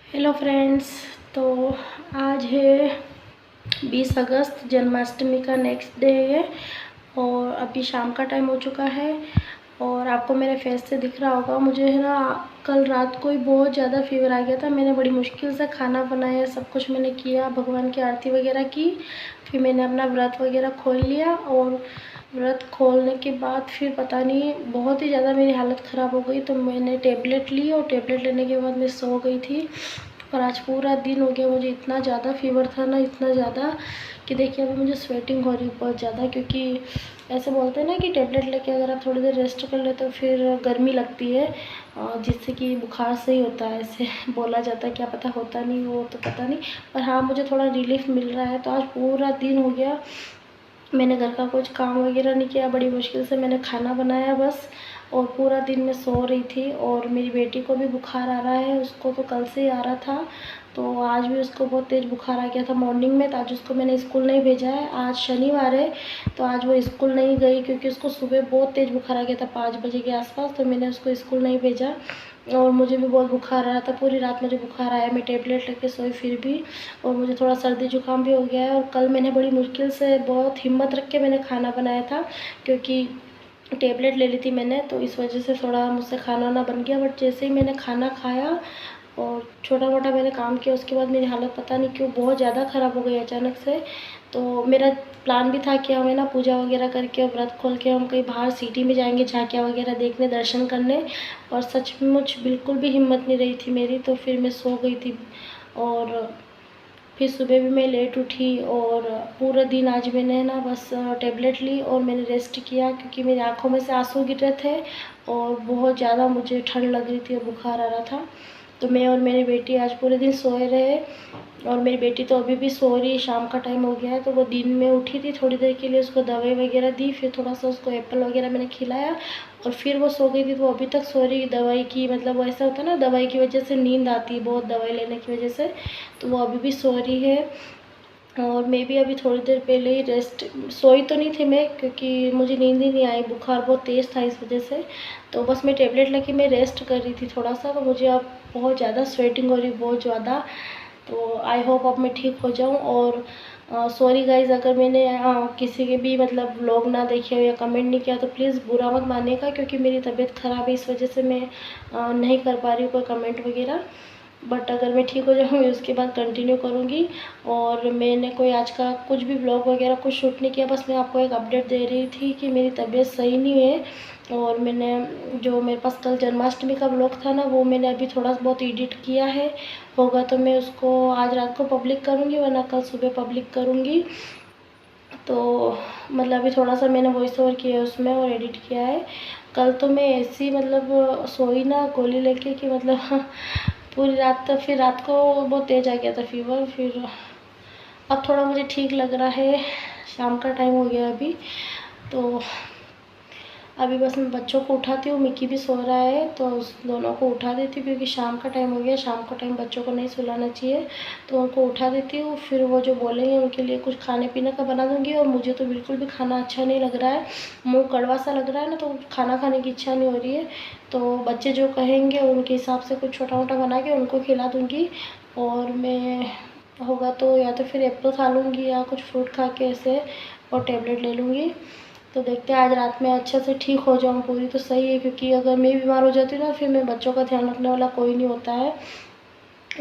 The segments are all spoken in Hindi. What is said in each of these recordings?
Hello friends. तो आज है 20 अगस्त, जन्माष्टमी का नेक्स्ट डे है और अभी शाम का टाइम हो चुका है। और आपको मेरे फेस से दिख रहा होगा, मुझे है ना कल रात को ही बहुत ज़्यादा फीवर आ गया था। मैंने बड़ी मुश्किल से खाना बनाया, सब कुछ मैंने किया, भगवान की आरती वगैरह की, फिर मैंने अपना व्रत वगैरह खोल लिया। और व्रत खोलने के बाद फिर पता नहीं बहुत ही ज़्यादा मेरी हालत ख़राब हो गई, तो मैंने टेबलेट ली और टेबलेट लेने के बाद मैं सो गई थी। और आज पूरा दिन हो गया, मुझे इतना ज़्यादा फीवर था ना, इतना ज़्यादा कि देखिए अभी मुझे स्वेटिंग हो रही बहुत ज़्यादा। क्योंकि ऐसे बोलते हैं ना कि टेबलेट लेके अगर आप थोड़ी देर रेस्ट कर ले तो फिर गर्मी लगती है, जिससे कि बुखार सही होता है, ऐसे बोला जाता है। क्या पता होता नहीं, वो तो पता नहीं, पर हाँ मुझे थोड़ा रिलीफ मिल रहा है। तो आज पूरा दिन हो गया मैंने घर का कुछ काम वगैरह नहीं किया, बड़ी मुश्किल से मैंने खाना बनाया बस। और पूरा दिन मैं सो रही थी। और मेरी बेटी को भी बुखार आ रहा है, उसको तो कल से ही आ रहा था, तो आज भी उसको बहुत तेज़ बुखार आ गया था मॉर्निंग में। तो आज उसको मैंने स्कूल नहीं भेजा है, आज शनिवार है तो आज वो स्कूल नहीं गई, क्योंकि उसको सुबह बहुत तेज़ बुखार आ गया था 5 बजे के आसपास, तो मैंने उसको स्कूल नहीं भेजा। और मुझे भी बहुत बुखार आ रहा था, पूरी रात मुझे बुखार आया, मैं टेबलेट लेके सोई फिर भी। और मुझे थोड़ा सर्दी जुकाम भी हो गया है। और कल मैंने बड़ी मुश्किल से बहुत हिम्मत रख के मैंने खाना बनाया था, क्योंकि टेबलेट ले ली थी मैंने, तो इस वजह से थोड़ा मुझसे खाना वाना बन गया। बट जैसे ही मैंने खाना खाया और छोटा मोटा मैंने काम किया, उसके बाद मेरी हालत पता नहीं क्यों बहुत ज़्यादा ख़राब हो गई अचानक से। तो मेरा प्लान भी था कि हमें ना पूजा वगैरह करके और व्रत खोल के हम कहीं बाहर सिटी में जाएंगे झांकियाँ वगैरह देखने, दर्शन करने। और सचमुच बिल्कुल भी हिम्मत नहीं रही थी मेरी, तो फिर मैं सो गई थी। और फिर सुबह भी मैं लेट उठी और पूरा दिन आज मैंने ना बस टेबलेट ली और मैंने रेस्ट किया, क्योंकि मेरी आँखों में से आंसू गिर रहे थे और बहुत ज़्यादा मुझे ठंड लग रही थी और बुखार आ रहा था। तो मैं और मेरी बेटी आज पूरे दिन सोए रहे। और मेरी बेटी तो अभी भी सो रही है, शाम का टाइम हो गया है। तो वो दिन में उठी थी थोड़ी देर के लिए, उसको दवाई वगैरह दी, फिर थोड़ा सा उसको एप्पल वगैरह मैंने खिलाया और फिर वो सो गई थी। तो वो अभी तक सो रही है दवाई की, मतलब वो ऐसा होता है ना दवाई की वजह से नींद आती है बहुत, दवाई लेने की वजह से, तो वो अभी भी सो रही है। और मैं भी अभी थोड़ी देर पहले ही रेस्ट, सोई तो नहीं थी मैं, क्योंकि मुझे नींद ही नहीं आई, बुखार बहुत तेज़ था इस वजह से। तो बस मैं टेबलेट लेके मैं रेस्ट कर रही थी थोड़ा सा। तो मुझे अब बहुत ज़्यादा स्वेटिंग हो रही है, बहुत ज़्यादा। तो आई होप अब मैं ठीक हो जाऊँ। और सॉरी गाइज़, अगर मैंने किसी के भी मतलब व्लॉग ना देखे हो या कमेंट नहीं किया तो प्लीज़ बुरा मत मानिएगा, क्योंकि मेरी तबीयत ख़राब है, इस वजह से मैं नहीं कर पा रही हूँ कोई कमेंट वगैरह। बट अगर मैं ठीक हो जाऊँगी उसके बाद कंटिन्यू करूँगी। और मैंने कोई आज का कुछ भी व्लॉग वगैरह कुछ शूट नहीं किया, बस मैं आपको एक अपडेट दे रही थी कि मेरी तबीयत सही नहीं है। और मैंने जो मेरे पास कल जन्माष्टमी का व्लॉग था ना, वो मैंने अभी थोड़ा बहुत एडिट किया है, होगा तो मैं उसको आज रात को पब्लिक करूँगी, वरना कल सुबह पब्लिक करूँगी। तो मतलब अभी थोड़ा सा मैंने वॉइस ओवर किया है उसमें और एडिट किया है। कल तो मैं ऐसी मतलब सोई ना गोली लेके कि मतलब पूरी रात, तो फिर रात को बहुत तेज़ आ गया था फीवर। फिर अब थोड़ा मुझे ठीक लग रहा है, शाम का टाइम हो गया अभी। तो अभी बस मैं बच्चों को उठाती हूँ, मिक्की भी सो रहा है तो उस दोनों को उठा देती हूँ, क्योंकि शाम का टाइम हो गया, शाम का टाइम बच्चों को नहीं सुलाना चाहिए। तो उनको उठा देती हूँ, फिर वो जो बोलेंगे उनके लिए कुछ खाने पीने का बना दूँगी। और मुझे तो बिल्कुल भी खाना अच्छा नहीं लग रहा है, मुँह कड़वा सा लग रहा है ना, तो खाना खाने की इच्छा नहीं हो रही है। तो बच्चे जो कहेंगे उनके हिसाब से कुछ छोटा मोटा बना के उनको खिला दूँगी। और मैं होगा तो या तो फिर एप्पल खा लूँगी या कुछ फ्रूट खा के ऐसे, और टेबलेट ले लूँगी। तो देखते हैं आज रात में अच्छे से ठीक हो जाऊँ पूरी तो सही है, क्योंकि अगर मैं बीमार हो जाती हूँ ना, फिर मैं बच्चों का ध्यान रखने वाला कोई नहीं होता है।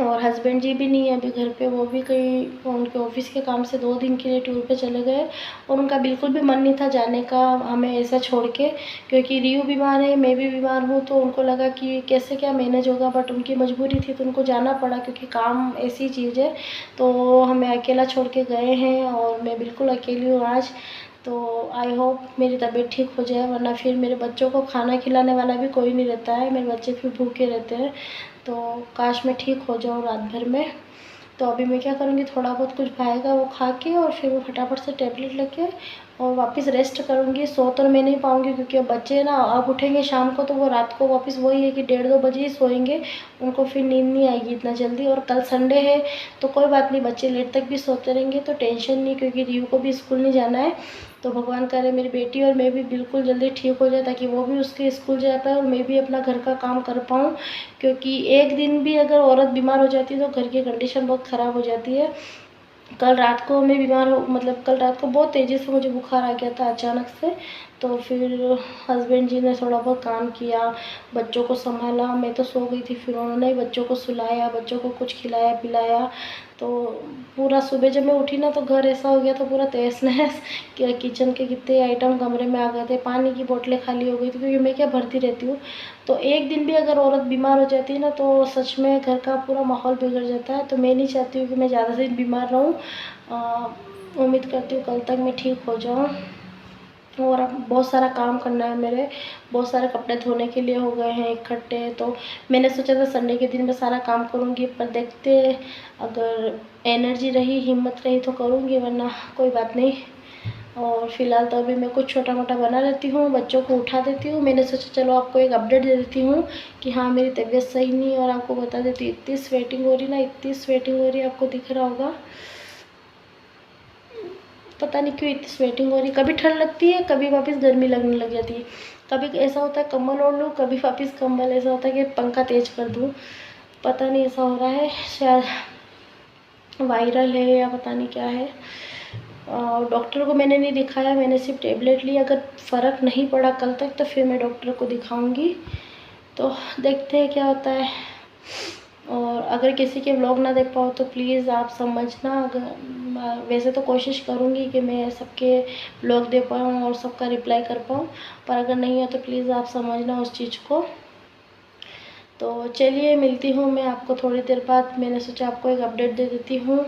और हस्बैंड जी भी नहीं है अभी घर पे, वो भी कहीं उनके ऑफिस के काम से 2 दिन के लिए टूर पे चले गए। और उनका बिल्कुल भी मन नहीं था जाने का हमें ऐसा छोड़ के, क्योंकि रियू बीमार है, मैं भी बीमार हूँ, तो उनको लगा कि कैसे क्या मैनेज होगा। बट उनकी मजबूरी थी तो उनको जाना पड़ा, क्योंकि काम ऐसी चीज़ है। तो हमें अकेला छोड़ के गए हैं और मैं बिल्कुल अकेली हूँ आज। तो आई होप मेरी तबीयत ठीक हो जाए, वरना फिर मेरे बच्चों को खाना खिलाने वाला भी कोई नहीं रहता है, मेरे बच्चे फिर भूखे रहते हैं। तो काश मैं ठीक हो जाऊँ रात भर में। तो अभी मैं क्या करूँगी, थोड़ा बहुत कुछ खाएगा वो खा के और फिर मैं फटाफट से टेबलेट लेके और वापस रेस्ट करूँगी। सो तो मैं नहीं पाऊँगी क्योंकि अब बच्चे ना अब उठेंगे शाम को, तो वो रात को वापस वही है कि 1:30-2 बजे ही सोएंगे, उनको फिर नींद नहीं आएगी इतना जल्दी। और कल संडे है तो कोई बात नहीं, बच्चे लेट तक भी सोते रहेंगे तो टेंशन नहीं, क्योंकि रियू को भी स्कूल नहीं जाना है। तो भगवान करे मेरी बेटी और मैं भी बिल्कुल जल्दी ठीक हो जाए, ताकि वो भी उसके स्कूल जा पाए और मैं भी अपना घर का काम कर पाऊँ। क्योंकि एक दिन भी अगर औरत बीमार हो जाती है तो घर की कंडीशन बहुत ख़राब हो जाती है। कल रात को मैं बीमार हो मतलब कल रात को बहुत तेज़ी से मुझे बुखार आ गया था अचानक से। तो फिर हस्बैंड जी ने थोड़ा बहुत काम किया, बच्चों को संभाला, मैं तो सो गई थी। फिर उन्होंने बच्चों को सुलाया, बच्चों को कुछ खिलाया पिलाया। तो पूरा सुबह जब मैं उठी ना तो घर ऐसा हो गया था पूरा तहस नहस कि किचन के कितने आइटम कमरे में आ गए थे, पानी की बोतलें खाली हो गई थी, क्योंकि मैं क्या भरती रहती हूँ। तो एक दिन भी अगर औरत बीमार हो जाती है ना तो सच में घर का पूरा माहौल बिगड़ जाता है। तो मैं नहीं चाहती हूँ कि मैं ज़्यादा दिन बीमार रहूँ। उम्मीद करती हूँ कल तक मैं ठीक हो जाऊँ। और अब बहुत सारा काम करना है मेरे, बहुत सारे कपड़े धोने के लिए हो गए हैं इकट्ठे। तो मैंने सोचा था संडे के दिन मैं सारा काम करूँगी, पर देखते अगर एनर्जी रही हिम्मत रही तो करूँगी, वरना कोई बात नहीं। और फ़िलहाल तो अभी मैं कुछ छोटा मोटा बना लेती हूँ, बच्चों को उठा देती हूँ। मैंने सोचा चलो आपको एक अपडेट दे देती हूँ कि हाँ मेरी तबीयत सही नहीं है, और आपको बता देती हूँ इतनी स्वेटिंग हो रही ना, इतनी स्वेटिंग हो रही है, आपको दिख रहा होगा। पता नहीं क्यों इतनी स्वेटिंग हो रही, कभी ठंड लगती है कभी वापस गर्मी लगने लग जाती है। कभी ऐसा होता है कंबल ओढ़ लूँ, कभी वापस कंबल ऐसा होता है कि पंखा तेज़ कर दूँ। पता नहीं ऐसा हो रहा है, शायद वायरल है या पता नहीं क्या है। डॉक्टर को मैंने नहीं दिखाया, मैंने सिर्फ टेबलेट ली। अगर फ़र्क नहीं पड़ा कल तक तो फिर मैं डॉक्टर को दिखाऊंगी। तो देखते हैं क्या होता है। और अगर किसी के व्लॉग ना देख पाओ तो प्लीज़ आप समझना। अगर वैसे तो कोशिश करूँगी कि मैं सबके व्लॉग दे पाऊँ और सबका रिप्लाई कर पाऊँ, पर अगर नहीं है तो प्लीज़ आप समझना उस चीज़ को। तो चलिए मिलती हूँ मैं आपको थोड़ी देर बाद। मैंने सोचा आपको एक अपडेट दे देती हूँ।